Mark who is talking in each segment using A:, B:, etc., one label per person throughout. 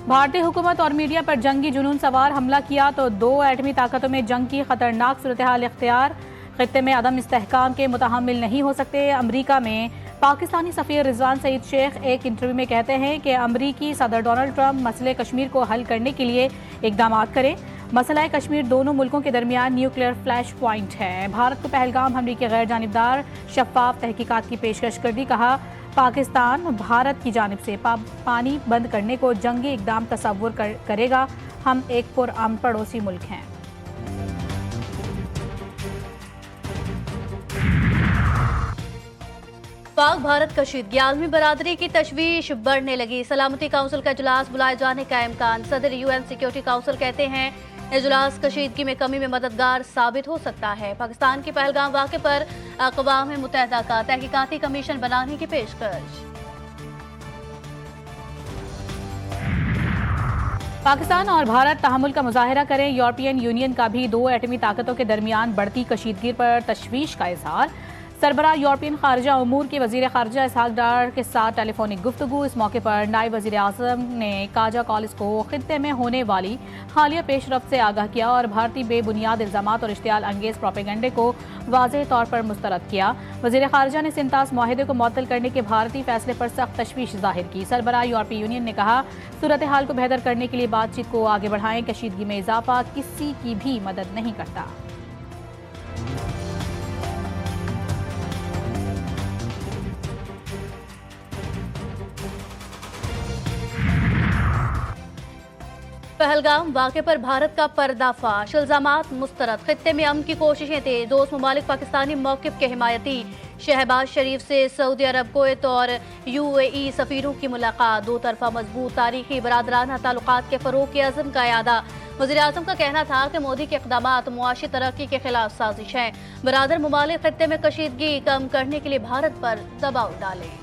A: भारतीय हुकूमत और मीडिया पर जंगी जुनून सवार हमला किया तो 2 एटमी ताकतों में जंग की खतरनाक सूरत हाल इख्तियार। खित्ते में अदम इस्तेहकाम के मुतहम्मिल नहीं हो सकते। अमरीका में पाकिस्तानी सफ़ीर रिजवान सईद शेख एक इंटरव्यू में कहते हैं कि अमरीकी सदर डोनाल्ड ट्रंप मसले कश्मीर को हल करने के लिए इकदाम करें। मसला कश्मीर दोनों मुल्कों के दरमियान न्यूक्लियर फ्लैश पॉइंट है। भारत को पहलगाम हमले की गैर जानिबदार शफाफ तहकीकात की पेशकश कर दी। कहा, पाकिस्तान भारत की जानिब से पानी बंद करने को जंगी इकदाम तस्वुर करेगा। हम एक पुरअमन पड़ोसी मुल्क हैं।
B: पाक भारत कशीदगी, आलमी बरादरी की तशवीश बढ़ने लगी। सलामती काउंसिल का इजलास बुलाए जाने का इम्कान। सदर UN सिक्योरिटी काउंसिल कहते हैं इजलास कशीदगी में कमी में मददगार साबित हो सकता है। पाकिस्तान के पहलगाम वाक़े पर अक़वाम मुत्तहिदा का तहकीकाती कमीशन बनाने की पेशकश।
A: पाकिस्तान और भारत तहम्मुल का मुजाहिरा करें। यूरोपियन यूनियन का भी 2 एटमी ताकतों के दरमियान बढ़ती कशीदगी पर तशवीश का इजहार। सरबराह यूरोपियन खारजा उमूर के वजीर खारजा इसहाक डार के साथ टेलीफोनिक गुफ्तगू। इस मौके पर नायब वजीर आज़म ने काजा कॉलेज को खित्ते में होने वाली हालिया पेशरफ्त से आगाह किया और भारतीय बेबुनियाद इल्ज़ामात और इश्तियाल अंगेज प्रोपेगेंडे को वाज़ेह तौर पर मुस्तरद किया। वजीर खारजा ने सिंतास माहिदे को मुअत्तल करने के भारतीय फैसले पर सख्त तशवीश जाहिर की। सरबराह यूरोपीय यूनियन ने कहा, सूरत हाल को बेहतर करने के लिए बातचीत को आगे बढ़ाएं। कशीदगी में इजाफा किसी की भी मदद नहीं करता।
B: पहलगाम वाक़े पर भारत का पर्दाफाश, इल्ज़ामात मुस्तरद। खित्ते में अमन की कोशिशें थे। दोस्त ममालिक पाकिस्तानी मौक़िफ़ के हिमायती। शहबाज शरीफ से सऊदी अरब, कुवैत और UAE सफ़ीरों की मुलाकात। 2 तरफ़ा मजबूत तारीखी बरादराना ताल्लुकात के फ़रोग़ के अज़्म का इआदा। वज़ीर आज़म का कहना था कि मोदी के इक़दामात मुआशी तरक्की के खिलाफ साजिश हैं। बरादर ममालिक खित्ते में कशीदगी कम करने के लिए भारत पर दबाव डालें।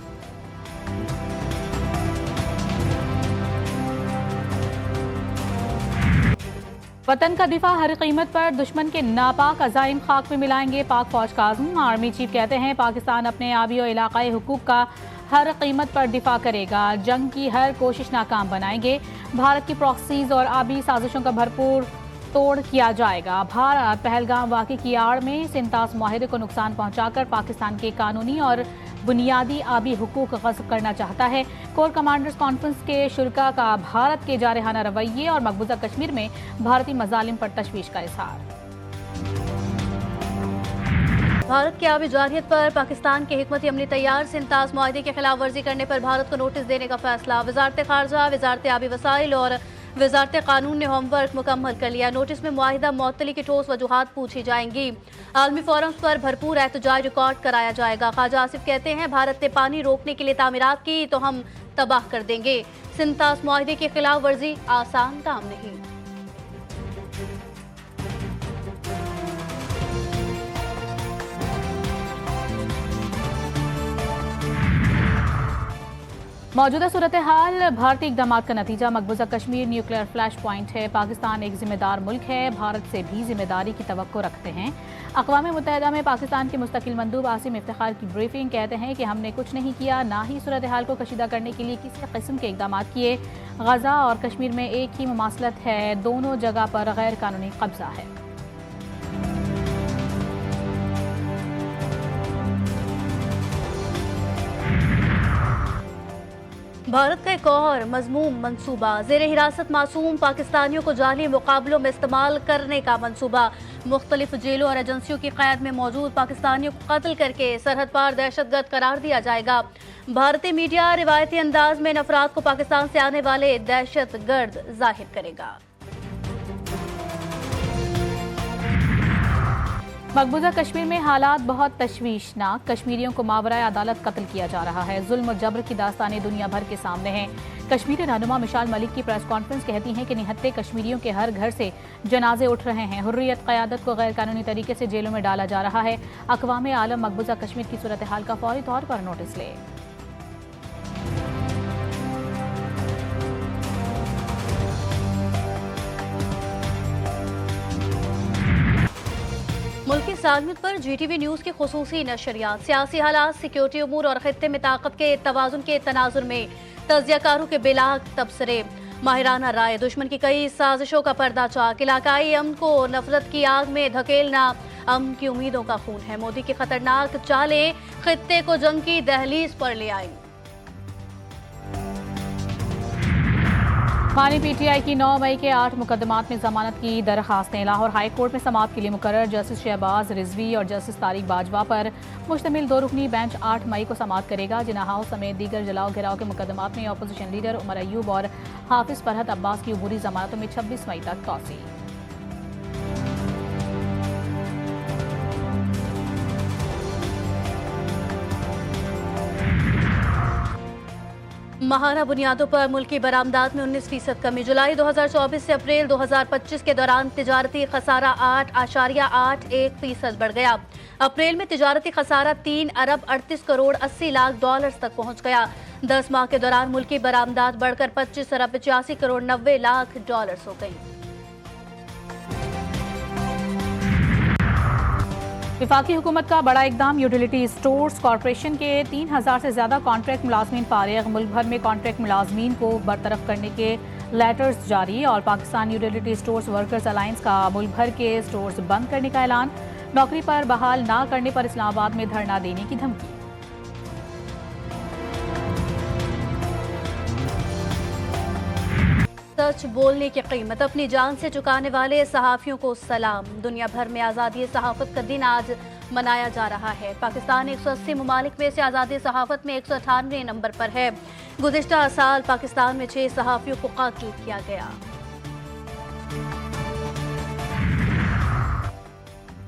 A: वतन का दिफा हर कीमत पर, दुश्मन के नापाक अज़ाइम खाक में मिलाएंगे। पाक फौज का आज़म। आर्मी चीफ कहते हैं पाकिस्तान अपने आबी और इलाकाई हुकूक का हर कीमत पर दिफा करेगा। जंग की हर कोशिश नाकाम बनाएंगे। भारत की प्रॉक्सीज और आबी साजिशों का भरपूर तोड़ किया जाएगा। भारत पहलगाम वाक़े की आड़ में सिंतास माहिदे को नुकसान पहुंचाकर पाकिस्तान के कानूनी और बुनियादी आबी हुकूक ग़स्ब करना चाहता है। कोर कमांडर्स कॉन्फ्रेंस के शुरका का भारत के जारहाना रवैये और मकबूजा कश्मीर में भारतीय मज़ालिम पर तशवीश का इज़हार।
B: भारत की आबी जारहियत पर पाकिस्तान के हिकमत अमली तैयार। सिंतास माहिदे की खिलाफ वर्जी करने पर भारत को नोटिस देने का फैसला। वजारत खारजा, वजारत आबी वसाइल और वजारत कानून ने होमवर्क मुकम्मल कर लिया। नोटिस में मुआहिदा मुअत्तली की ठोस वजूहात पूछी जाएंगी। आलमी फोरम्स पर भरपूर एहतजाज रिकॉर्ड कराया जाएगा। ख्वाजा आसिफ कहते हैं भारत ने पानी रोकने के लिए तामीरात की तो हम तबाह कर देंगे। सिंतास मुआहिदे की खिलाफ वर्जी आसान काम नहीं।
A: मौजूदा सूरत हाल भारतीय इक़दाम का नतीजा। मकबूजा कश्मीर न्यूक्लियर फ्लैश पॉइंट है। पाकिस्तान एक जिम्मेदार मुल्क है। भारत से भी जिम्मेदारी की तवक्को रखते हैं। अक़वाम मुत्तहिदा में पाकिस्तान के मुस्तकिल मंदूब आसिम इफ्तिखार की ब्रीफिंग। कहते हैं कि हमने कुछ नहीं किया, ना ही सूरत हाल को कशीदा करने के लिए किसी किस्म के इक़दाम किए। गजा और कश्मीर में एक ही मुमासलत है। दोनों जगह पर गैर कानूनी कब्जा है।
B: भारत का एक और मज़मूम मंसूबा, ज़ेर हिरासत मासूम पाकिस्तानियों को जाली मुकाबलों में इस्तेमाल करने का मंसूबा। मुख्तलिफ जेलों और एजेंसियों की क़ैद में मौजूद पाकिस्तानियों को कत्ल करके सरहद पार दहशतगर्द करार दिया जाएगा। भारतीय मीडिया रिवायती अंदाज में इन अफराद को पाकिस्तान से आने वाले दहशतगर्द जाहिर करेगा।
A: मकबूजा कश्मीर में हालात बहुत तशवीशनाक। कश्मीरियों को मावराए अदालत कत्ल किया जा रहा है। जुल्म और जबर की दास्तानें दुनिया भर के सामने हैं। कश्मीरी रहनुमा मिशाल मलिक की प्रेस कॉन्फ्रेंस कहती हैं कि निहत्ते कश्मीरियों के हर घर से जनाजे उठ रहे हैं। हुर्रियत क़यादत को गैर कानूनी तरीके से जेलों में डाला जा रहा है। अक़वाम आलम मकबूजा कश्मीर की सूरत हाल का फौरी तौर पर नोटिस ले।
B: मुल्की सालमियत पर GTV न्यूज़ की खुसूसी नशरियात। सियासी हालात, सिक्योरिटी उमूर और खित्ते में ताकत के तवाज़ुन के तनाजुर में तजियाकारों के बेलाग तबसरे। माहिराना राय, दुश्मन की कई साजिशों का पर्दाचाक, इलाकाई अमन को नफरत की आग में धकेलना अमन की उम्मीदों का खून है। मोदी की खतरनाक चालें खित्ते को जंग की दहलीज पर ले आई।
A: मानी पीटीआई की 9 मई के 8 मुकदमात में जमानत की दरखास्तें। लाहौर हाई कोर्ट में समाअत के लिए मुकर्रर जस्टिस शहबाज रिजवी और जस्टिस तारिक बाजवा पर मुश्तमिल 2 रुकनी बेंच 8 मई को समाअत करेगा। जिन्ना हाउस समेत दीगर जलाओ घिराव के मुकदमात में अपोजिशन लीडर उमर अयूब और हाफिज फरहत अब्बास की अबूरी जमानतों में 26 मई तक तोसी।
B: महाना बुनियादों पर मुल्की बरामदात में 19% कमी। जुलाई 2024 से अप्रैल 2025 के दौरान तिजारती खसारा 8.81% बढ़ गया। अप्रैल में तिजारती खसारा 3 अरब 38 करोड़ 80 लाख डॉलर्स तक पहुंच गया। 10 माह के दौरान मुल्की बरामदात बढ़कर 25 अरब 85 करोड़ 90 लाख डॉलर्स हो गई।
A: विफाकी हुकूमत का बड़ा इकदाम। यूटिलिटी स्टोर्स कॉरपोरेशन के 3000 से ज्यादा कॉन्ट्रैक्ट मुलाजमीन फारिग। मुल्क भर में कॉन्ट्रैक्ट मुलाजमीन को बरतरफ करने के लेटर्स जारी। और Pakistan utility stores workers alliance का मुल्क भर के स्टोर्स बंद करने का ऐलान। नौकरी पर बहाल ना करने पर इस्लामाबाद में धरना देने की धमकी।
B: सच बोलने की कीमत, अपनी जान से चुकाने वाले सहाफियों को सलाम। दुनिया भर में आज़ादी सहाफत का दिन आज मनाया जा रहा है। पाकिस्तान 180 ममालिक में से आज़ादी सहाफत में 198 नंबर पर है। गुज़िश्ता साल पाकिस्तान में 6 सहाफियों को कत्ल किया गया।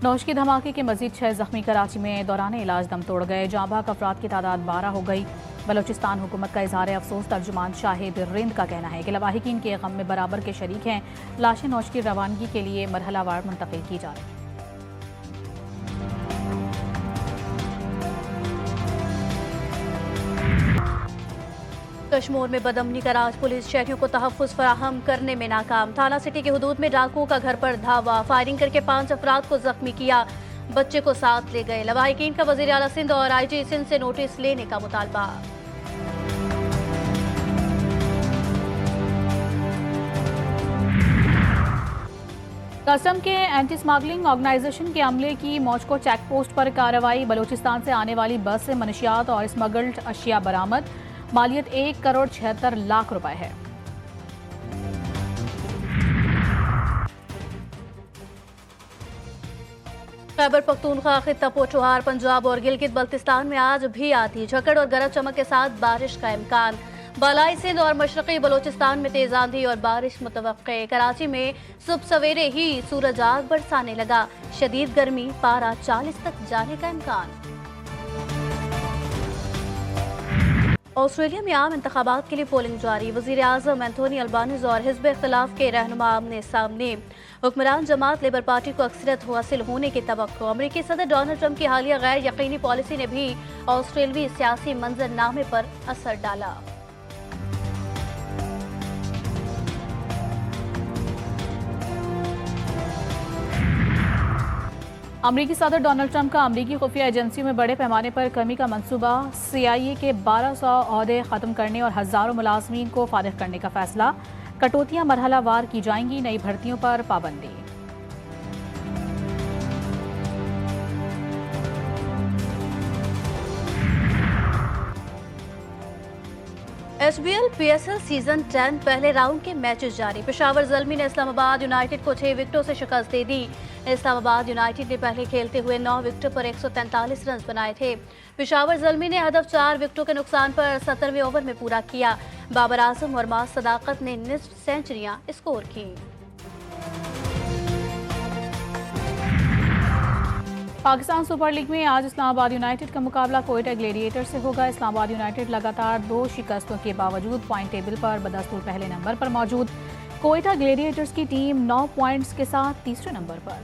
A: नौश के धमाके के मजीद 6 जख्मी कराची में दौरान इलाज दम तोड़ गए। जांबाक अफराद की तादाद 12 हो गई। बलोचिस्तान हुकूमत का इजहार अफसोस। तर्जुमान शाहिद रिंद का कहना है कि लवाहिकीन के गम में बराबर के शरीक हैं। लाशें नौश की रवानगी के लिए मरहलावार मुंतकिल की जा रही।
B: कश्मीर में बदअमनी का राज, पुलिस शहरियों को तहफ़्फ़ुज़ फराहम करने में नाकाम। थाना सिटी की हदूद में डाकुओं का घर पर धावा, फायरिंग करके 5 अफराद को जख्मी किया, बच्चे को साथ ले गए। लवाहिकीन का वज़ीर आला सिंध और IG सिंध से नोटिस लेने का मुतालबा।
A: कस्टम के एंटी स्मगलिंग ऑर्गेनाइजेशन के अमले की मौजको चेक पोस्ट पर कार्रवाई। बलोचिस्तान से आने वाली बस से मनशियात और स्मगल्ड अशिया बरामद। मालियत 1 करोड़ 76 लाख रुपए है।
B: खैबर पख्तूनख्वा, खित्ता पोठोहार, पंजाब और गिलगित बल्तिस्तान में आज भी आती झकड़ और गरज चमक के साथ बारिश का इम्कान। बालाई सिंध और मशरक़ी बलोचिस्तान में तेज आंधी और बारिश मुतवक्के। कराची में सुबह सवेरे ही सूरज आग बरसाने लगा। शदीद गर्मी, पारा 40 तक जाने का इम्कान। ऑस्ट्रेलिया में आम इंतखाबात के लिए पोलिंग जारी। वज़ीर आज़म एंथोनी अल्बानीज़ और हिज़्ब इख्तिलाफ के रहनुमा आमने सामने। हुक्मरान जमात लेबर पार्टी को अक्सरियत हासिल होने की तवक्को। अमरीकी सदर डोनाल्ड ट्रंप की हालिया गैर यकीनी पॉलिसी ने भी ऑस्ट्रेलवी सियासी मंजरनामे पर असर डाला।
A: अमरीकी सदर डोनाल्ड ट्रंप का अमरीकी खुफिया एजेंसियों में बड़े पैमाने पर कमी का मंसूबा। CIA के 1200 ओहदे खत्म करने और हजारों मुलाजमीन को फारिग करने का फैसला। कटौतियां मरहलावार की जाएंगी। नई भर्तियों पर पाबंदी।
B: SBL PSL सीजन 10 पहले राउंड के मैचेस जारी। पेशावर ज़ल्मी ने इस्लामाबाद यूनाइटेड को 6 विकेटों से शिकस्त दे दी। इस्लामाबाद यूनाइटेड ने पहले खेलते हुए 9 विकेटों पर 143 रन बनाए थे। पेशावर ज़ल्मी ने हदफ 4 विकेटों के नुकसान पर 17वें ओवर में पूरा किया। बाबर आजम और मास सदाकत ने निस्फ सेंचुरियां स्कोर की।
A: पाकिस्तान सुपर लीग में आज इस्लामाबाद यूनाइटेड का मुकाबला कोयटा ग्लेडिएटर से होगा। इस्लामाबाद यूनाइटेड लगातार 2 शिकस्तों के बावजूद पॉइंट टेबल पर बदस्तूर पहले नंबर पर मौजूद। कोयटा ग्लेडिएटर्स की टीम 9 पॉइंट्स के साथ तीसरे नंबर पर।